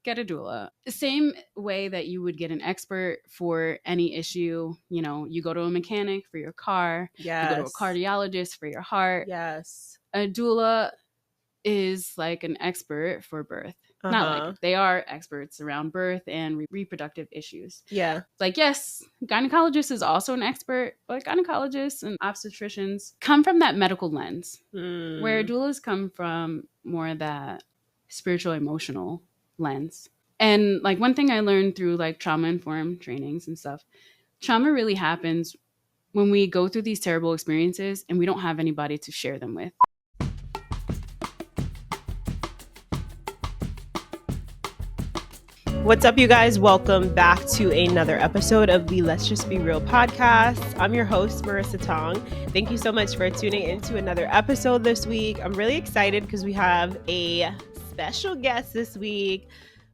get a doula. The same way that you would get an expert for any issue. You know, you go to a mechanic for your car. Yes. You go to a cardiologist for your heart. Yes. A doula is like an expert for birth. Not like they are experts around birth and reproductive issues. Yeah. Like, yes, gynecologist is also an expert, but gynecologists and obstetricians come from that medical lens, where doulas come from more that spiritual, emotional lens. And like one thing I learned through like trauma-informed trainings and stuff, trauma really happens when we go through these terrible experiences and we don't have anybody to share them with. What's up, you guys? Welcome back to another episode of the Let's Just Be Real podcast. I'm your host, Marissa Tong. Thank you so much for tuning into another episode this week. I'm really excited because we have a special guest this week,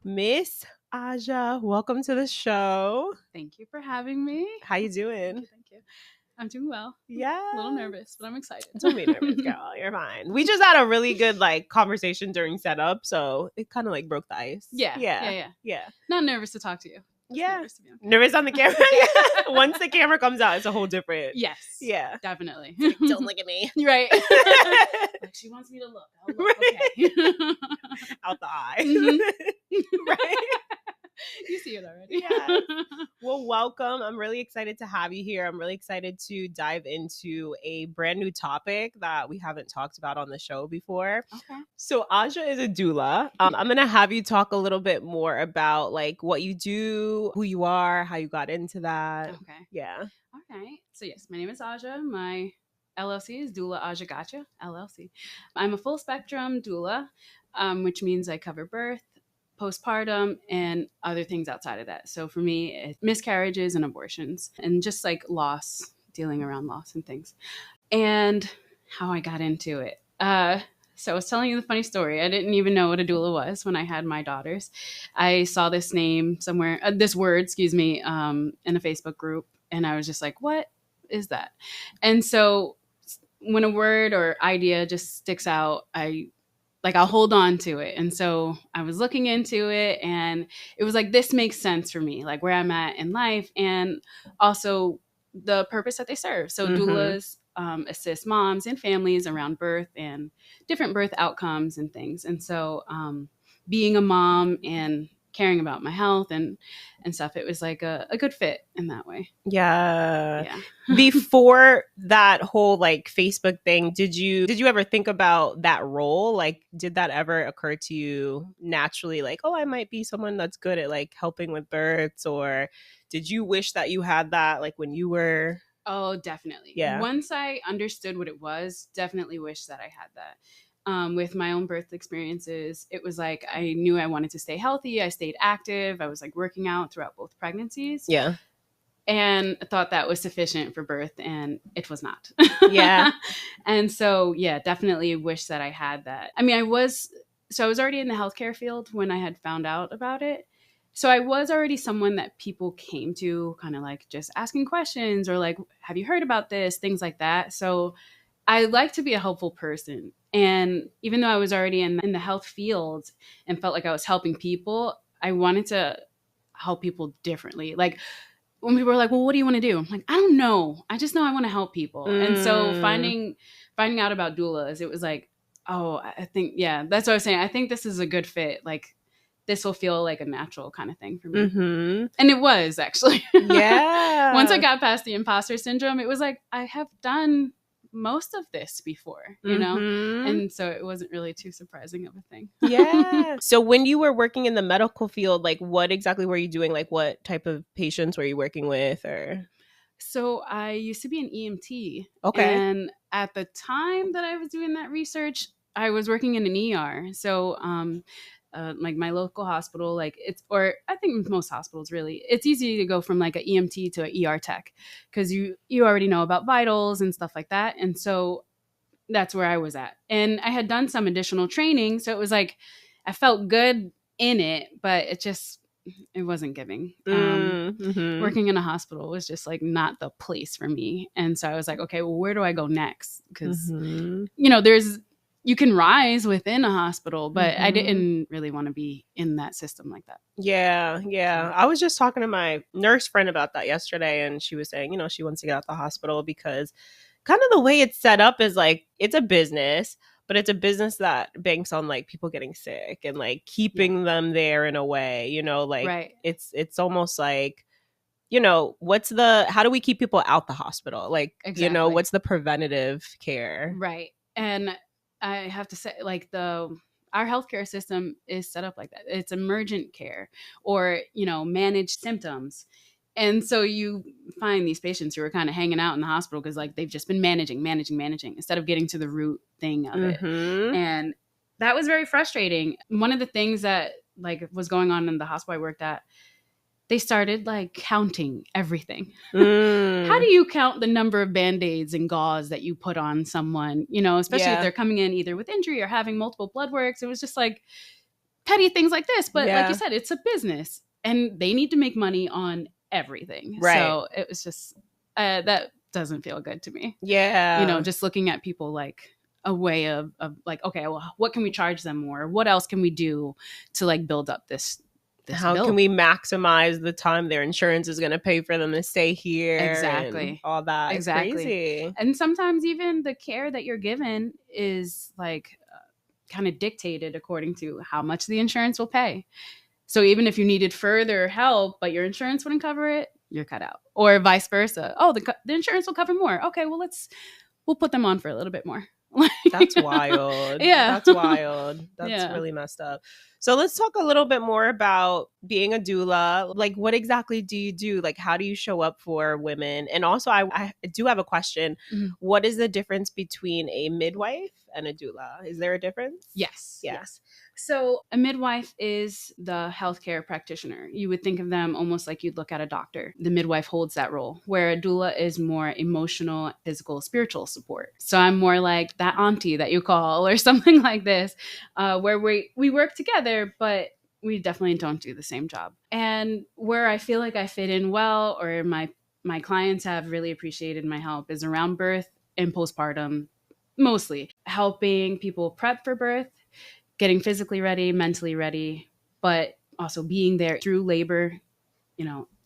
Miss Aja. Welcome to the show. Thank you for having me. How you doing? Thank you. I'm doing well. Yeah. A little nervous, but I'm excited. Don't be nervous, girl. You're fine. We just had a really good conversation during setup, so it kind of broke the ice. Yeah. Not nervous to talk to you. Yeah. Nervous on the camera. Once the camera comes out, it's a whole different. Yes. Yeah. Definitely. Don't look at me. Right. Like she wants me to look. I'll look. Right. Okay. Out the eye. Mm-hmm. Right. You see it already. Yeah. Well, welcome. I'm really excited to have you here. I'm really excited to dive into a brand new topic that we haven't talked about on the show before. Okay. So Aja is a doula. I'm going to have you talk a little bit more about what you do, who you are, how you got into that. Okay. Yeah. Okay. So yes, my name is Aja. My LLC is Doula Aja Gotcha LLC. I'm a full spectrum doula, which means I cover birth, postpartum, and other things outside of that. So for me, it's miscarriages and abortions and just loss, dealing around loss and things. And how I got into it. So I was telling you the funny story. I didn't even know what a doula was when I had my daughters. I saw this name somewhere, this word, in a Facebook group. And I was just like, what is that? And so when a word or idea just sticks out, I'll hold on to it. And so I was looking into it and it was this makes sense for me, where I'm at in life and also the purpose that they serve. So doulas assist moms and families around birth and different birth outcomes and things. And so being a mom and caring about my health and stuff, it was a good fit in that way. Yeah. Before that whole Facebook thing, did you ever think about that role? Did that ever occur to you naturally? I might be someone that's good at helping with births, or did you wish that you had that when you were? Oh, definitely. Yeah. Once I understood what it was, definitely wish that I had that. With my own birth experiences, it was I knew I wanted to stay healthy. I stayed active. I was working out throughout both pregnancies. Yeah. And I thought that was sufficient for birth, and it was not. Yeah. And so, yeah, definitely wish that I had that. I mean, I was already in the healthcare field when I had found out about it. So I was already someone that people came to kind of just asking questions or have you heard about this? Things like that. So I like to be a helpful person. And even though I was already in the health field and felt like I was helping people, I wanted to help people differently. When people were like, well, what do you want to do? I'm I don't know. I just know I want to help people. And so finding out about doulas, it was oh, I think, yeah, that's what I was saying. I think this is a good fit. This will feel like a natural kind of thing for me. Mm-hmm. And it was actually. Yeah. Once I got past the imposter syndrome, it was I have done most of this before, you know? And so it wasn't really too surprising of a thing. Yeah. So when you were working in the medical field, what exactly were you doing? What type of patients were you working with, or? So I used to be an EMT. Okay. And at the time that I was doing that research, I was working in an ER. So my local hospital, or I think most hospitals really, it's easy to go from an EMT to an ER tech because you already know about vitals and stuff like that. And so that's where I was at. And I had done some additional training. So it was I felt good in it, but it wasn't giving. Working in a hospital was just not the place for me. And so I was okay, well, where do I go next? Because, there's you can rise within a hospital, but I Mhm. didn't really want to be in that system like that. Yeah. I was just talking to my nurse friend about that yesterday, and she was saying, she wants to get out the hospital because kind of the way it's set up is like it's a business, but it's a business that banks on like people getting sick and like keeping them there in a way, like Right. it's almost like, how do we keep people out the hospital? Like, Exactly. what's the preventative care? Right. And I have to say, like, our healthcare system is set up like that. It's emergent care or, managed symptoms. And so you find these patients who are kind of hanging out in the hospital because like they've just been managing instead of getting to the root thing of it. And that was very frustrating. One of the things that like was going on in the hospital I worked at, they started like counting everything. How do you count the number of Band-Aids and gauze that you put on someone, especially if they're coming in either with injury or having multiple blood works? It was just like petty things like this. But like you said, it's a business and they need to make money on everything. Right. So it was just, that doesn't feel good to me. Yeah. Just looking at people like a way of like, okay, well, what can we charge them more? What else can we do to like build up this how bill? Can we maximize the time their insurance is going to pay for them to stay here? Exactly. And all that. Exactly. It's crazy. And sometimes even the care that you're given is like kind of dictated according to how much the insurance will pay. So even if you needed further help, but your insurance wouldn't cover it, you're cut out. Or vice versa. Oh, the insurance will cover more. Okay, well, we'll put them on for a little bit more. That's wild. Yeah. That's wild. That's really messed up. So let's talk a little bit more about being a doula. Like, what exactly do you do? Like, how do you show up for women? And also, I do have a question. Mm-hmm. What is the difference between a midwife and a doula? Is there a difference? Yes. So a midwife is the healthcare practitioner. You would think of them almost like you'd look at a doctor. The midwife holds that role, where a doula is more emotional, physical, spiritual support. So I'm more like that auntie that you call or something like this, where we work together, but we definitely don't do the same job. And where I feel like I fit in well, or my clients have really appreciated my help, is around birth and postpartum, mostly helping people prep for birth, getting physically ready, mentally ready, but also being there through labor,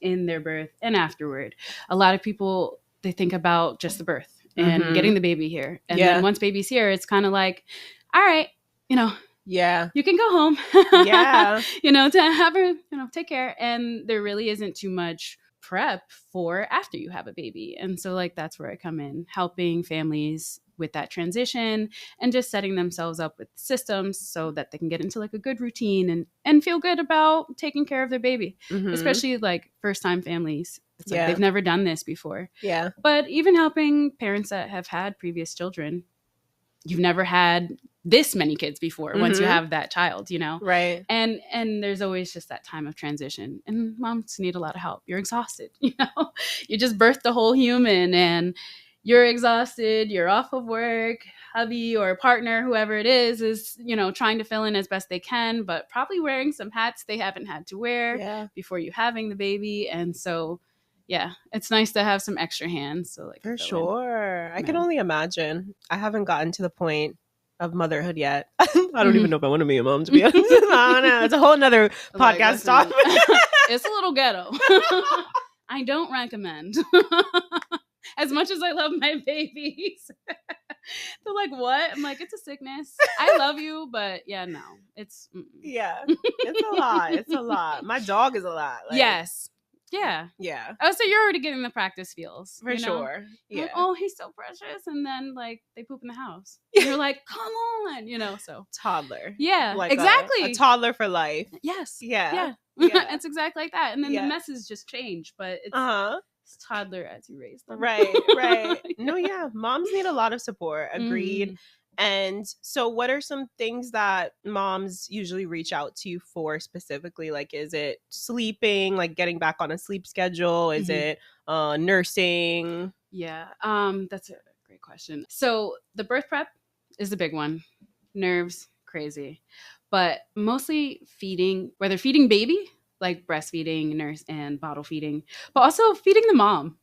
in their birth and afterward. A lot of people, they think about just the birth and getting the baby here. And then once baby's here, it's kind of like, all right, you can go home. To have her, take care. And there really isn't too much prep for after you have a baby. And so like, that's where I come in, helping families with that transition and just setting themselves up with systems so that they can get into like a good routine and feel good about taking care of their baby, especially like first time families. It's like they've never done this before. Yeah. But even helping parents that have had previous children, you've never had this many kids before once you have that child, Right. And there's always just that time of transition, and moms need a lot of help. You're exhausted, you just birthed a whole human and you're exhausted, you're off of work, hubby or partner, whoever it is, trying to fill in as best they can, but probably wearing some hats they haven't had to wear before you having the baby. And so, it's nice to have some extra hands. So like, for sure. I can only imagine. I haven't gotten to the point of motherhood yet. I don't even know if I want to be a mom, to be honest. I don't know. It's a whole nother podcast topic. It's a little ghetto. I don't recommend. As much as I love my babies. They're like, what? I'm like, it's a sickness. I love you, but no. It's it's a lot. It's a lot. My dog is a lot. Like, yes. Yeah. Oh, so you're already getting the practice feels. For sure. Yeah. Like, oh, he's so precious. And then like they poop in the house. You're like, come on, so. Toddler. Yeah, like exactly. A toddler for life. Yes. Yeah. It's exactly like that. And then the messes just change, but it's toddler as you raise them. Right. No, moms need a lot of support. Agreed. And so what are some things that moms usually reach out to you for specifically? Like, is it sleeping, like getting back on a sleep schedule? Is it nursing? Yeah, that's a great question. So the birth prep is the big one. Nerves, crazy. But mostly feeding, whether feeding baby, like breastfeeding, nurse and bottle feeding, but also feeding the mom.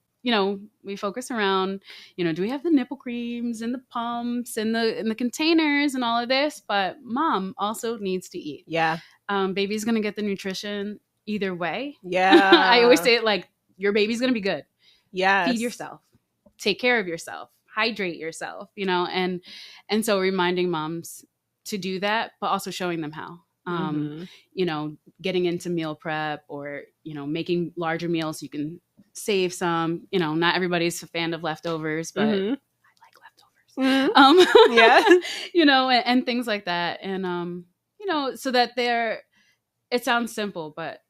we focus around, do we have the nipple creams and the pumps and the containers and all of this? But mom also needs to eat. Yeah. Baby's going to get the nutrition either way. Yeah. I always say it like, your baby's going to be good. Yes. Feed yourself. Take care of yourself. Hydrate yourself, and so reminding moms to do that, but also showing them how. Getting into meal prep, or making larger meals so you can save some. Not everybody's a fan of leftovers, but I like leftovers. Yeah. And things like that, and so that it sounds simple, but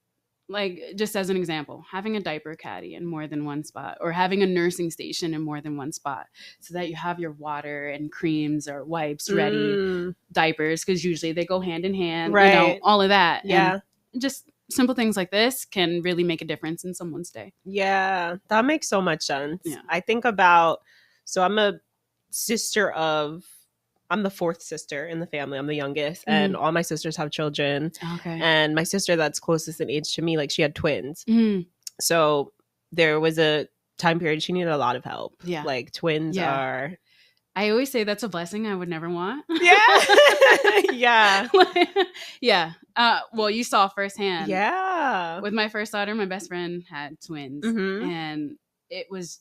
like, just as an example, having a diaper caddy in more than one spot, or having a nursing station in more than one spot, so that you have your water and creams or wipes ready, diapers, because usually they go hand in hand, right? All of that. Yeah. And just simple things like this can really make a difference in someone's day. Yeah, that makes so much sense. Yeah. I think about, so I'm a sister of, I'm the fourth sister in the family. I'm the youngest, and all my sisters have children. Okay. And my sister that's closest in age to me, like, she had twins. So there was a time period she needed a lot of help. Yeah. Like, twins are... I always say that's a blessing I would never want. Yeah. Yeah. Yeah. Well, you saw firsthand. Yeah. With my first daughter, my best friend had twins. And it was...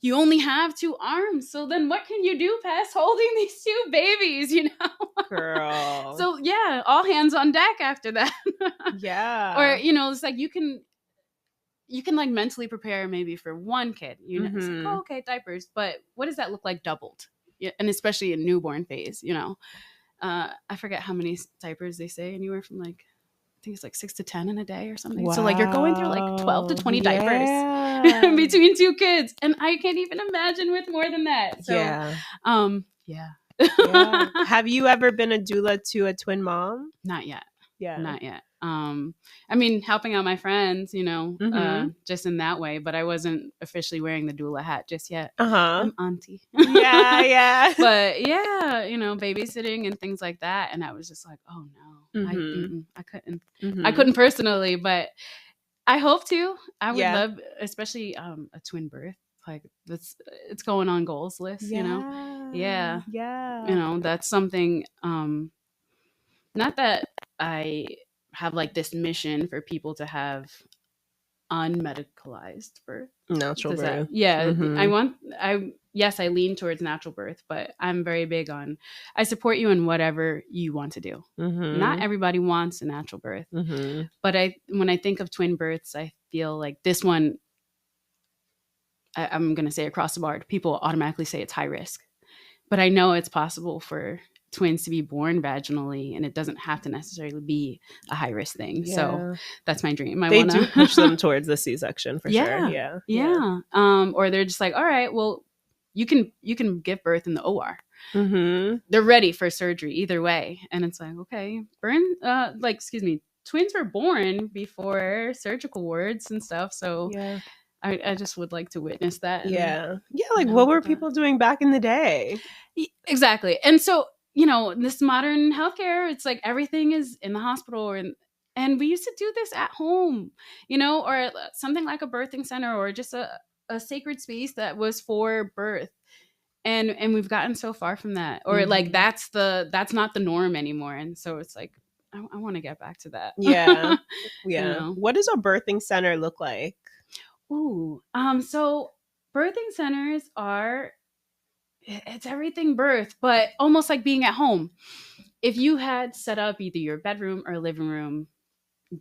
You only have 2 arms, so then what can you do past holding these 2 babies, Girl. So yeah, all hands on deck after that. Yeah. Or, it's like you can like mentally prepare maybe for 1 kid. It's like, oh, okay, diapers, but what does that look like doubled? Yeah, and especially in newborn phase, I forget how many diapers they say, anywhere from like, I think it's like 6 to 10 in a day or something. Wow. So like you're going through like 12 to 20 diapers between 2 kids. And I can't even imagine with more than that. So, yeah. Have you ever been a doula to a twin mom? Not yet. Yeah. Not yet. I mean, helping out my friends, just in that way, but I wasn't officially wearing the doula hat just yet. I'm auntie. Yeah. But yeah, babysitting and things like that. And I was just like, oh no, I couldn't. I couldn't personally, but I hope to. I would love, especially a twin birth. Like, it's going on goals list, Yeah. That's something, not that I have like this mission for people to have unmedicalized birth. Natural birth. I lean towards natural birth, but I'm very big on, I support you in whatever you want to do. Not everybody wants a natural birth. But when I think of twin births, I feel like this one, I'm going to say across the board, people automatically say it's high risk. But I know it's possible for twins to be born vaginally, and it doesn't have to necessarily be a high risk thing. Yeah. So that's my dream. They do push them towards the C-section for sure. Yeah. Or they're just like, all right, well, you can give birth in the OR. They're ready for surgery either way. And it's like, okay, twins were born before surgical wards and stuff. So I just would like to witness that. What were people doing back in the day? Exactly. And so, this modern healthcare, it's like everything is in the hospital, and we used to do this at home, or something like a birthing center, or just a sacred space that was for birth. And we've gotten so far from that, or like that's not the norm anymore. And so it's like, I want to get back to that. Yeah. What does a birthing center look like? Ooh, so birthing centers it's everything birth, but almost like being at home. If you had set up either your bedroom or living room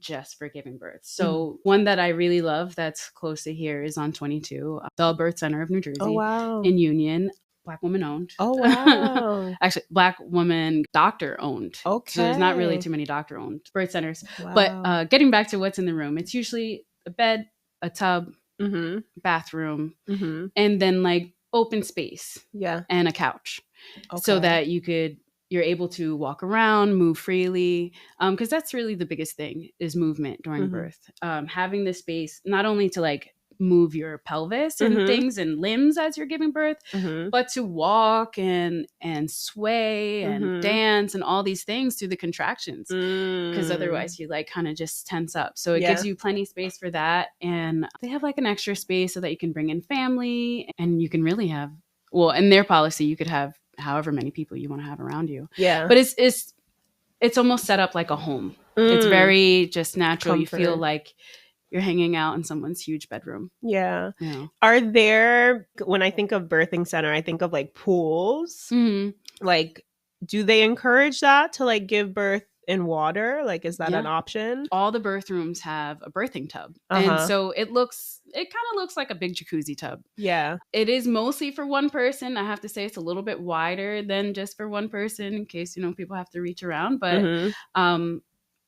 just for giving birth. So one that I really love that's close to here is on 22, the Birth Center of New Jersey. Oh, wow. In Union. Black woman owned. Oh, wow. Actually, Black woman doctor owned. Okay. So there's not really too many doctor owned birth centers. Wow. But getting back to what's in the room, it's usually a bed, a tub, bathroom, and then like open space and a couch, so that you're able to walk around, move freely, because that's really the biggest thing is movement during birth. Having the space not only to like move your pelvis and things and limbs as you're giving birth, but to walk and sway and dance and all these things through the contractions, because otherwise you like kind of just tense up. So it gives you plenty space for that. And they have like an extra space so that you can bring in family, and you can really have, well, in their policy, you could have however many people you want to have around you. Yeah. But it's almost set up like a home. It's very just natural. Comfort. You feel like you're hanging out in someone's huge bedroom. Yeah. Are there, when I think of birthing center, I think of like pools. Like, do they encourage that to like give birth in water? Like, is that an option? All the birth rooms have a birthing tub. And so it kind of looks like a big jacuzzi tub. Yeah. It is mostly for one person. I have to say it's a little bit wider than just for one person in case, people have to reach around. But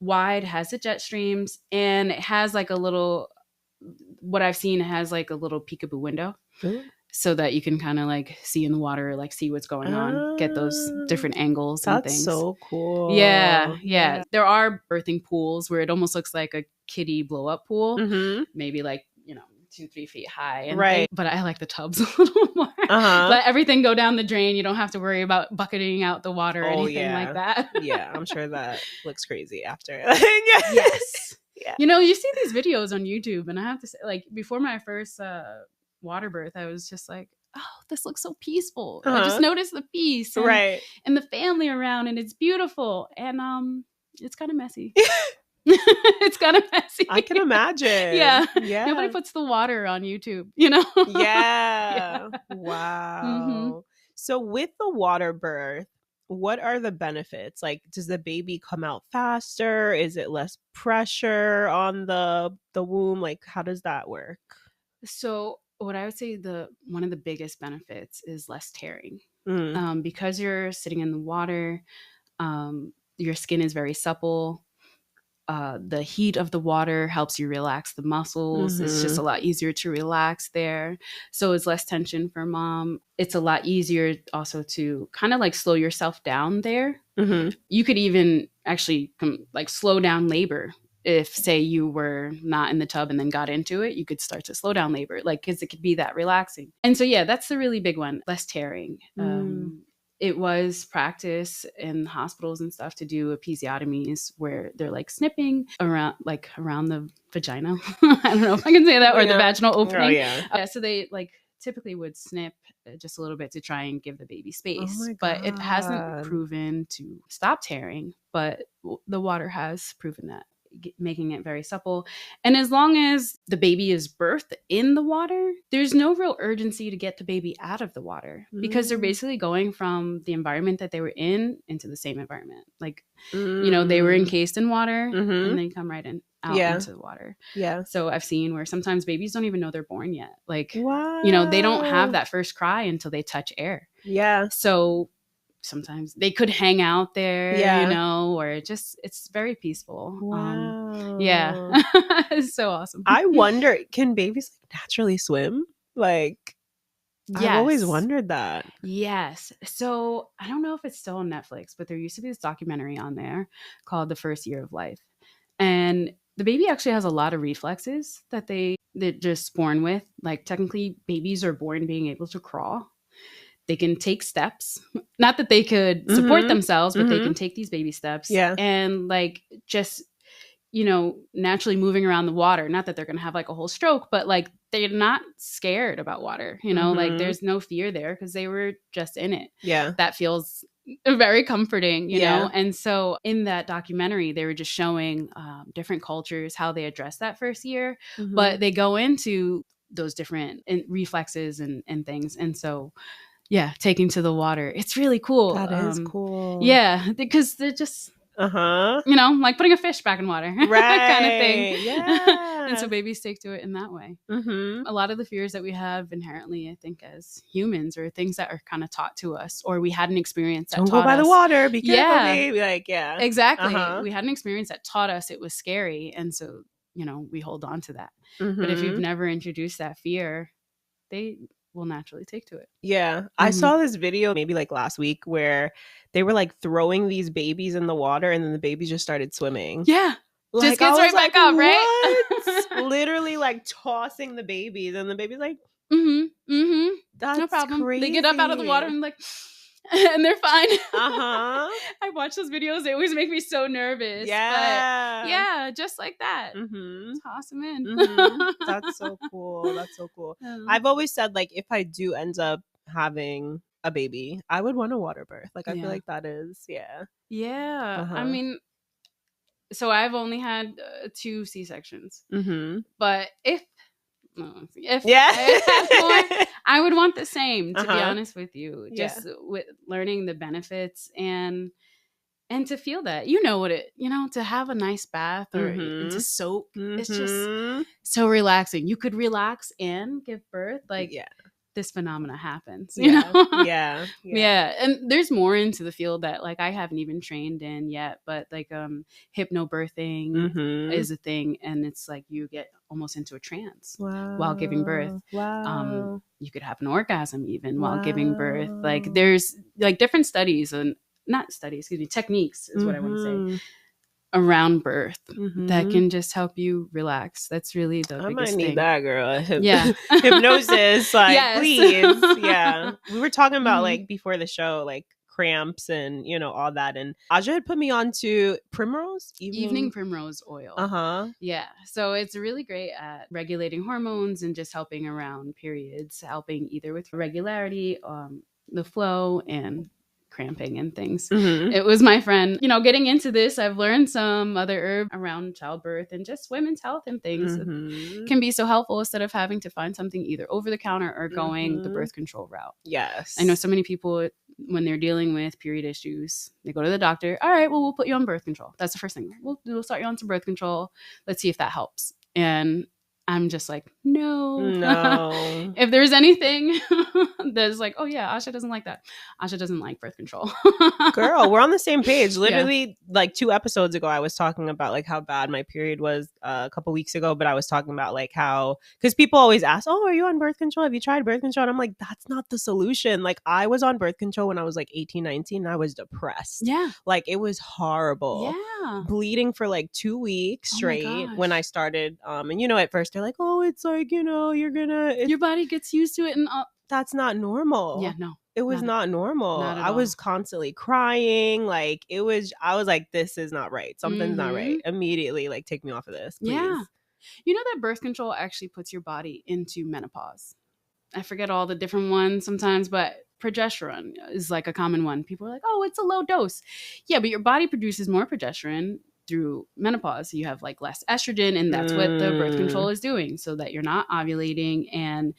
wide, has the jet streams, and it has like a little, what I've seen, it has like a little peekaboo window so that you can kind of like see in the water, like see what's going on, get those different angles and things. That's so cool. Yeah. There are birthing pools where it almost looks like a kiddie blow up pool, maybe like, 2-3 feet high. And but I like the tubs a little more. Let everything go down the drain. You don't have to worry about bucketing out the water or anything like that. Yeah, I'm sure that looks crazy after. Yes. Yeah. You see these videos on YouTube, and I have to say, like, before my first water birth, I was just like, oh, this looks so peaceful. I just noticed the peace and the family around, and it's beautiful. And it's kind of messy. It's kind of messy. I can imagine. Yeah. Nobody puts the water on YouTube, Yeah. Wow. So with the water birth, what are the benefits? Like, does the baby come out faster? Is it less pressure on the womb? Like, how does that work? So what I would say one of the biggest benefits is less tearing. Because you're sitting in the water, your skin is very supple. The heat of the water helps you relax the muscles. It's just a lot easier to relax there. So it's less tension for mom. It's a lot easier also to kind of like slow yourself down there. You could even actually like slow down labor. If, say, you were not in the tub and then got into it, you could start to slow down labor, like, because it could be that relaxing. And so, that's the really big one, less tearing. It was practice in hospitals and stuff to do episiotomies where they're like snipping around the vagina. I don't know if I can say that, or the vaginal opening. So they like typically would snip just a little bit to try and give the baby space. But it hasn't proven to stop tearing, but the water has proven that, making it very supple. And as long as the baby is birthed in the water, there's no real urgency to get the baby out of the water, because they're basically going from the environment that they were in into the same environment. Like, they were encased in water and they come right out into the water. So I've seen where sometimes babies don't even know they're born yet. Like, they don't have that first cry until they touch air. So sometimes they could hang out there, or it's very peaceful. Wow. It's so awesome. I wonder, can babies naturally swim? Like, I've always wondered that. Yes. So I don't know if it's still on Netflix, but there used to be this documentary on there called The First Year of Life. And the baby actually has a lot of reflexes that they're just born with. Like, technically, babies are born being able to crawl. They can take steps. Not that they could support themselves, but they can take these baby steps. And like just, naturally moving around the water. Not that they're going to have like a whole stroke, but like they're not scared about water. Like there's no fear there because they were just in it. That feels very comforting, you know? And so in that documentary, they were just showing different cultures, how they address that first year. But they go into those different reflexes and things. And so taking to the water, it's really cool. That is cool. Because they're just like putting a fish back in water, kind of thing. And so babies take to it in that way. A lot of the fears that we have inherently, I think, as humans, are things that are kind of taught to us, or we had an experience that don't taught go by us. the water, be careful, baby. Like, exactly. We had an experience that taught us it was scary, and so we hold on to that. But if you've never introduced that fear, they will naturally take to it. I saw this video maybe like last week where they were like throwing these babies in the water and then the babies just started swimming. Like, just gets right back up, right? What? Literally like tossing the babies, and the baby's like, that's no problem. crazy. They get up out of the water and like, and they're fine. Uh-huh. I watch those videos. They always make me so nervous. Yeah. But yeah, just like that. Toss them in. That's so cool. That's so cool. I've always said, like, if I do end up having a baby, I would want a water birth. Like, I feel like that is, Yeah. I mean, so I've only had 2 C-sections. But if I had more, I would want the same, to be honest with you. Just with learning the benefits and to feel that, to have a nice bath or to soak, it's just so relaxing. You could relax and give birth. Like, this phenomena happens, you know? Yeah. And there's more into the field that like I haven't even trained in yet, but like hypnobirthing is a thing, and it's like you get almost into a trance while giving birth. You could have an orgasm even while giving birth. Like there's like different studies and techniques is what I want to say around birth that can just help you relax. That's really the biggest thing. I might need that, girl. Hypnosis, like, please. Yeah. We were talking about like before the show, like cramps and all that, and Aja had put me on to evening primrose oil. Yeah, so it's really great at regulating hormones and just helping around periods, helping either with regularity, the flow, and cramping and things. It was my friend, getting into this, I've learned some other herb around childbirth and just women's health and things can be so helpful instead of having to find something either over the counter or going the birth control route. Yes. I know so many people, when they're dealing with period issues, they go to the doctor. All right, well, we'll put you on birth control. That's the first thing. We'll start you on some birth control. Let's see if that helps. And I'm just like, no. If there's anything that's like, oh yeah, Aja doesn't like that. Aja doesn't like birth control. Girl, we're on the same page. Literally, like 2 episodes ago, I was talking about like how bad my period was a couple weeks ago. But I was talking about like how, because people always ask, oh, are you on birth control? Have you tried birth control? And I'm like, that's not the solution. Like, I was on birth control when I was like 18, 19. And I was depressed. Yeah. Like, it was horrible. Yeah. Bleeding for like 2 weeks straight when I started. And at first they're like, oh, it's like, you're gonna... Your body gets used to it. And that's not normal. Yeah, no. It was not normal. I was constantly crying. Like, I was like, this is not right. Something's not right. Immediately, like, take me off of this, please. Yeah. You know that birth control actually puts your body into menopause. I forget all the different ones sometimes, but progesterone is like a common one. People are like, oh, it's a low dose. Yeah, but your body produces more progesterone through menopause. You have like less estrogen, and that's what the birth control is doing, so that you're not ovulating, and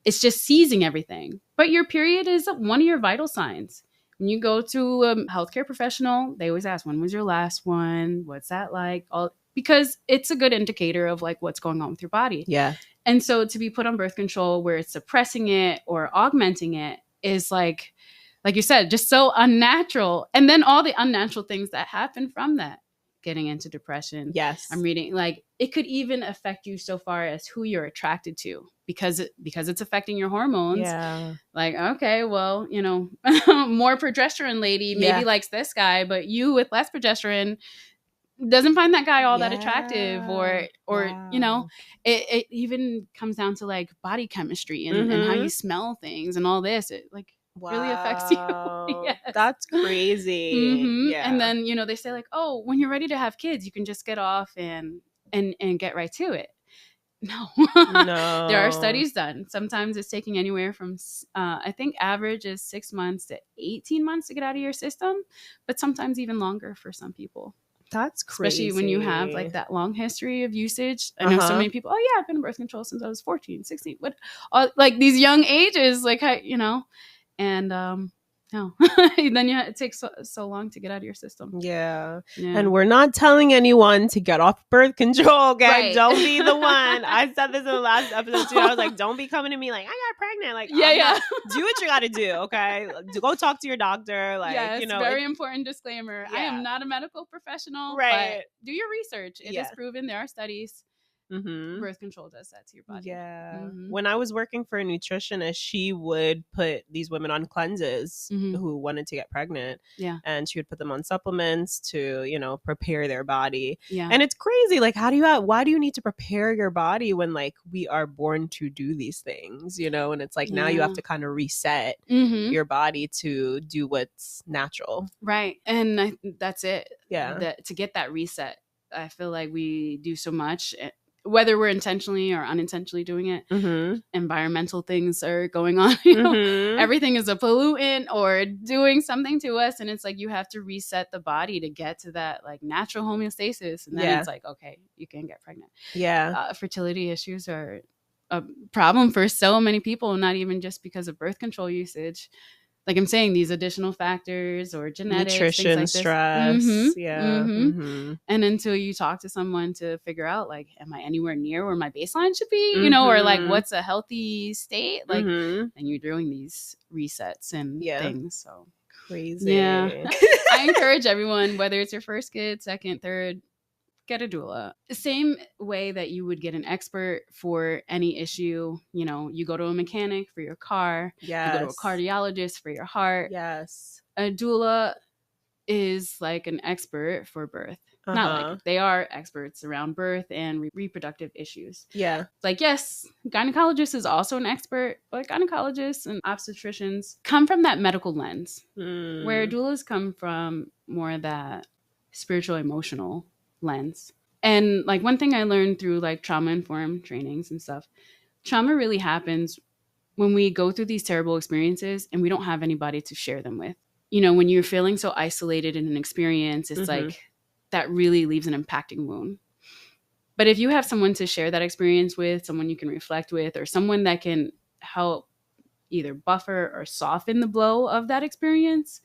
it's just seizing everything. But your period is one of your vital signs. When you go to a healthcare professional, they always ask, when was your last one? What's that like? Because it's a good indicator of like what's going on with your body. Yeah. And so to be put on birth control where it's suppressing it or augmenting it is like you said, just so unnatural. And then all the unnatural things that happen from that. Getting into depression. Yes. I'm reading like it could even affect you so far as who you're attracted to because it's affecting your hormones. Yeah. Like, okay, well, more progesterone lady maybe likes this guy, but you with less progesterone doesn't find that guy all that attractive, or it even comes down to like body chemistry and how you smell things and all this. It like really affects you. Yes. That's crazy. Yeah. And then they say like, oh, when you're ready to have kids, you can just get off and get right to it. No. There are studies done. Sometimes it's taking anywhere from I think average is 6 months to 18 months to get out of your system, but sometimes even longer for some people. That's crazy. Especially when you have like that long history of usage. I know so many people, oh yeah, I've been on birth control since I was 14, 16. What like these young ages, like and no. Then it takes so long to get out of your system. Yeah. And we're not telling anyone to get off birth control, okay? Right. Don't be the one. I said this in the last episode too. I was like, don't be coming to me like, I got pregnant. Like, do what you got to do, okay? Go talk to your doctor. Like, very important disclaimer. I am not a medical professional, right? But do your research. It is proven. There are studies birth control does that to your body. Yeah. When I was working for a nutritionist, she would put these women on cleanses who wanted to get pregnant. Yeah. And she would put them on supplements to, you know, prepare their body. Yeah. And it's crazy. Like, why do you need to prepare your body when, like, we are born to do these things, you know? And it's like, now you have to kind of reset your body to do what's natural. Right. And that's it. Yeah. To get that reset, I feel like we do so much, whether we're intentionally or unintentionally doing it. Environmental things are going on. You know? Everything is a pollutant or doing something to us. And it's like you have to reset the body to get to that like natural homeostasis. And then it's like, okay, you can get pregnant. Yeah. Fertility issues are a problem for so many people, not even just because of birth control usage. Like I'm saying, these additional factors or genetics, nutrition, things like stress. this. Yeah. And until you talk to someone to figure out, like, am I anywhere near where my baseline should be? You know, or like, what's a healthy state? Like, and you're doing these resets and things. So crazy. Yeah. I encourage everyone, whether it's your first kid, second, third, get a doula. The same way that you would get an expert for any issue. You know, you go to a mechanic for your car. Yes. You go to a cardiologist for your heart. Yes. A doula is like an expert for birth. Not like they are experts around birth and reproductive issues. Yeah. Like, yes, gynecologist is also an expert, but gynecologists and obstetricians come from that medical lens, where doulas come from more of that spiritual, emotional lens. And like one thing I learned through like trauma-informed trainings and stuff, trauma really happens when we go through these terrible experiences and we don't have anybody to share them with. You know, when you're feeling so isolated in an experience, it's like that really leaves an impacting wound. But if you have someone to share that experience with, someone you can reflect with, or someone that can help either buffer or soften the blow of that experience,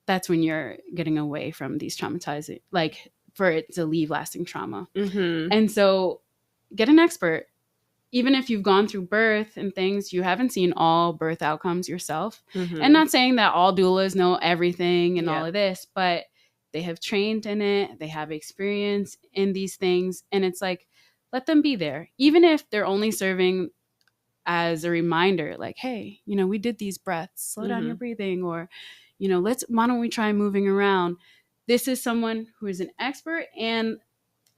that's when you're getting away from these traumatizing, like for it to leave lasting trauma. And so get an expert. Even if you've gone through birth and things, you haven't seen all birth outcomes yourself. And not saying that all doulas know everything and all of this, but they have trained in it. They have experience in these things. And it's like, let them be there. Even if they're only serving as a reminder, like, hey, you know, we did these breaths, slow down your breathing, or, you know, why don't we try moving around? This is someone who is an expert and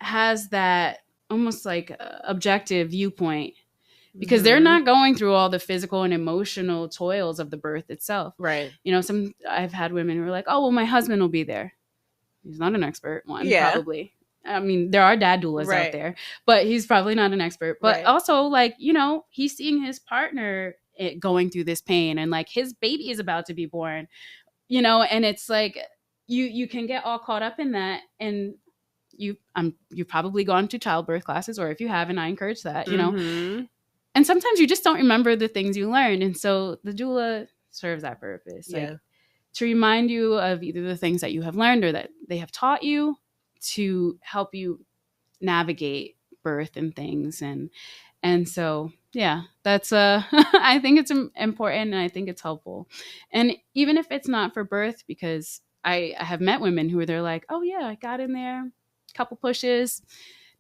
has that almost like objective viewpoint, because they're not going through all the physical and emotional toils of the birth itself. Right. You know, I've had women who are like, oh, well, my husband will be there. He's not an expert, probably. I mean, there are dad doulas out there, but he's probably not an expert. But also, like, you know, he's seeing his partner going through this pain, and like his baby is about to be born, you know, and it's like you can get all caught up in that. And you've probably gone to childbirth classes, or if you haven't, I encourage that, you know. And sometimes you just don't remember the things you learned. And so the doula serves that purpose. Like, to remind you of either the things that you have learned or that they have taught you, to help you navigate birth and things. And so, yeah, that's I think it's important, and I think it's helpful. And even if it's not for birth, because I have met women who they're like, oh yeah, I got in there, couple pushes,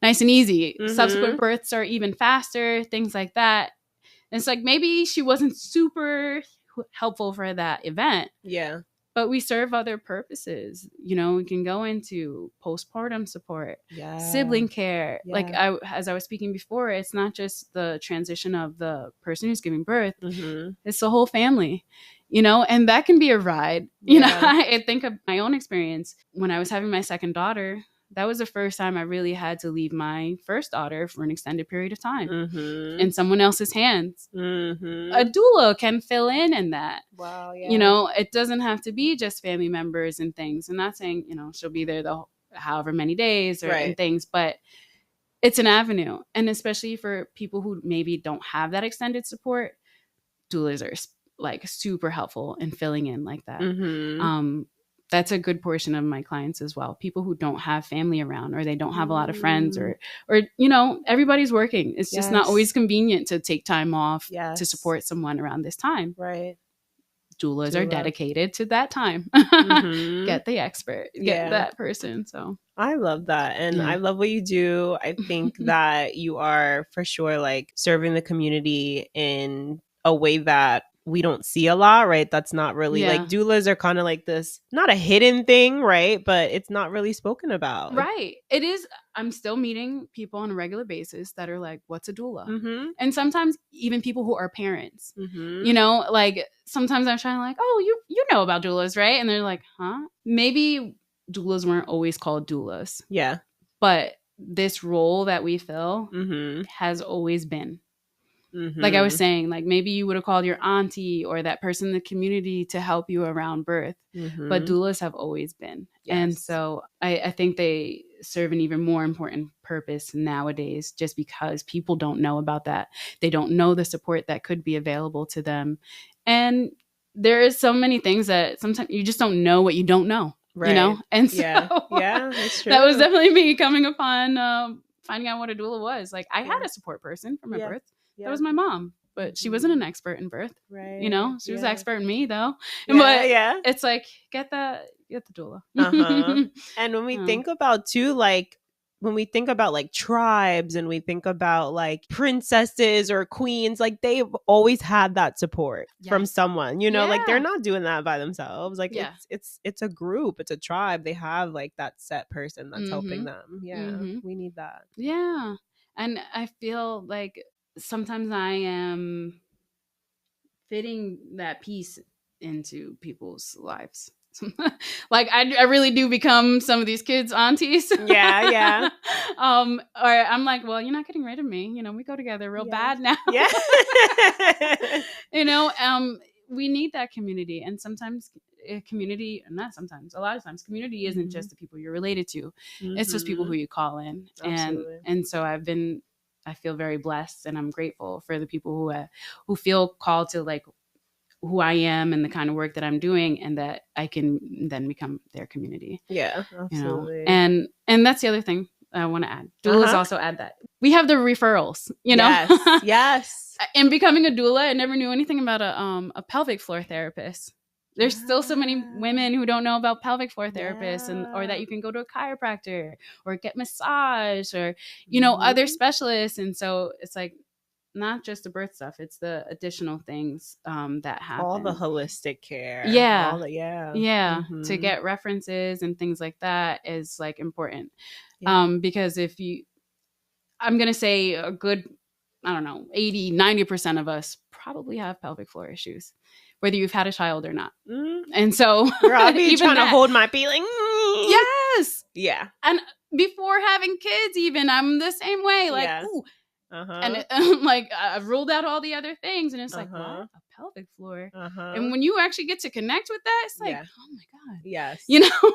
nice and easy. Subsequent births are even faster, things like that. And it's like, maybe she wasn't super helpful for that event. Yeah. But we serve other purposes. You know, we can go into postpartum support, sibling care. Like as I was speaking before, it's not just the transition of the person who's giving birth. It's the whole family, you know, and that can be a ride. You know, I think of my own experience when I was having my second daughter. That was the first time I really had to leave my first daughter for an extended period of time in someone else's hands. A doula can fill in that. Wow, yeah. You know, it doesn't have to be just family members and things. I'm not saying, you know, she'll be there the however many days or and things, but it's an avenue. And especially for people who maybe don't have that extended support, doulas are like super helpful in filling in like that. That's a good portion of my clients as well. People who don't have family around, or they don't have a lot of friends, or you know, everybody's working. It's just not always convenient to take time off to support someone around this time. Right. Doulas are dedicated to that time. Get the expert, get that person. So I love that. And Yeah. I love what you do. I think that you are for sure like serving the community in a way that we don't see a lot, right? That's not really Yeah. like doulas are kind of like this, not a hidden thing, right? But it's not really spoken about. Right. It is. I'm still meeting people on a regular basis that are like, what's a doula? Mm-hmm. And sometimes even people who are parents, Mm-hmm. you know, like sometimes I'm trying to like, oh, you know about doulas, right? And they're like, huh? Maybe doulas weren't always called doulas. Yeah. But this role that we fill Mm-hmm. has always been. Mm-hmm. Like I was saying, like maybe you would have called your auntie or that person in the community to help you around birth. Mm-hmm. But doulas have always been. Yes. And so I think they serve an even more important purpose nowadays just because people don't know about that. They don't know the support that could be available to them. And there is so many things that sometimes you just don't know what you don't know, Right. you know? And so yeah, that's true. that was definitely me coming upon finding out what a doula was. Like I had a support person for my birth. Yeah. That was my mom, but she wasn't an expert in birth. Right. You know, she was an expert in me though. Yeah, but it's like get the doula. Uh-huh. And when we think about too, like when we think about like tribes and we think about like princesses or queens, like they've always had that support from someone, you know, like they're not doing that by themselves. Like it's a group, it's a tribe. They have like that set person that's helping them. Yeah. We need that. Yeah. And I feel like sometimes I am fitting that piece into people's lives. Like I really do become some of these kids' aunties. Yeah. Or I'm like, well, you're not getting rid of me. You know, we go together real bad now. Yeah. You know, we need that community. And sometimes community, not sometimes, a lot of times community isn't just the people you're related to. It's just people who you call in. Absolutely. And so I feel very blessed and I'm grateful for the people who feel called to like who I am and the kind of work that I'm doing and that I can then become their community. Yeah, absolutely. You know? And that's the other thing I want to add. Doulas also add that. We have the referrals, you know? Yes. In becoming a doula, I never knew anything about a pelvic floor therapist. There's still so many women who don't know about pelvic floor therapists or that you can go to a chiropractor or get massage or, you know, other specialists. And so it's like, not just the birth stuff, it's the additional things that happen. All the holistic care. Yeah. To get references and things like that is like important. Because I'm going to say a good, I don't know, 80-90% of us probably have pelvic floor issues, whether you've had a child or not. And so I'll be trying to hold my feeling. Yes. Yeah. And before having kids, even I'm the same way. Like, ooh. And like I've ruled out all the other things, and it's like, what? A pelvic floor. And when you actually get to connect with that, it's like, oh my god, yes, you know.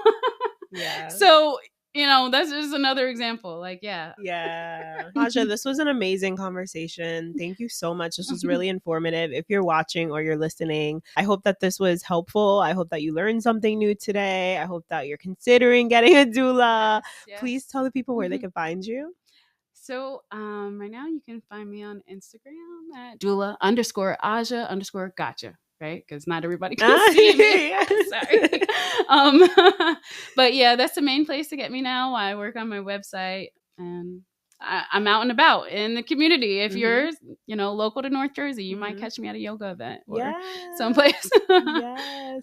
Yeah. So you know, that's just another example. Like, Aja, this was an amazing conversation. Thank you so much. This was really informative. If you're watching or you're listening, I hope that this was helpful. I hope that you learned something new today. I hope that you're considering getting a doula. Yes. Please tell the people where they can find you. So right now you can find me on Instagram at doula_Aja_gotcha, right? Because not everybody can see me. Sorry. But yeah, that's the main place to get me now. I work on my website and I'm out and about in the community. If you're, you know, local to North Jersey, you might catch me at a yoga event or someplace. Yes.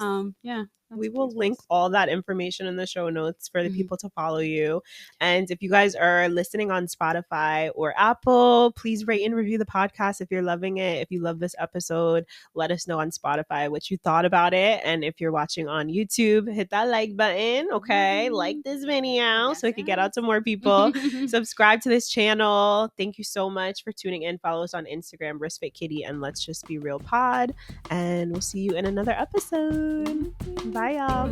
We will link all that information in the show notes for the people to follow you. And if you guys are listening on Spotify or Apple, please rate and review the podcast if you're loving it. If you love this episode, let us know on Spotify what you thought about it. And if you're watching on YouTube, hit that like button, okay? Like this video so it can get out to more people. Subscribe to this channel. Thank you so much for tuning in. Follow us on Instagram, Wristfit Kitty, and Let's Just Be Real Pod. And we'll see you in another episode. Bye, y'all.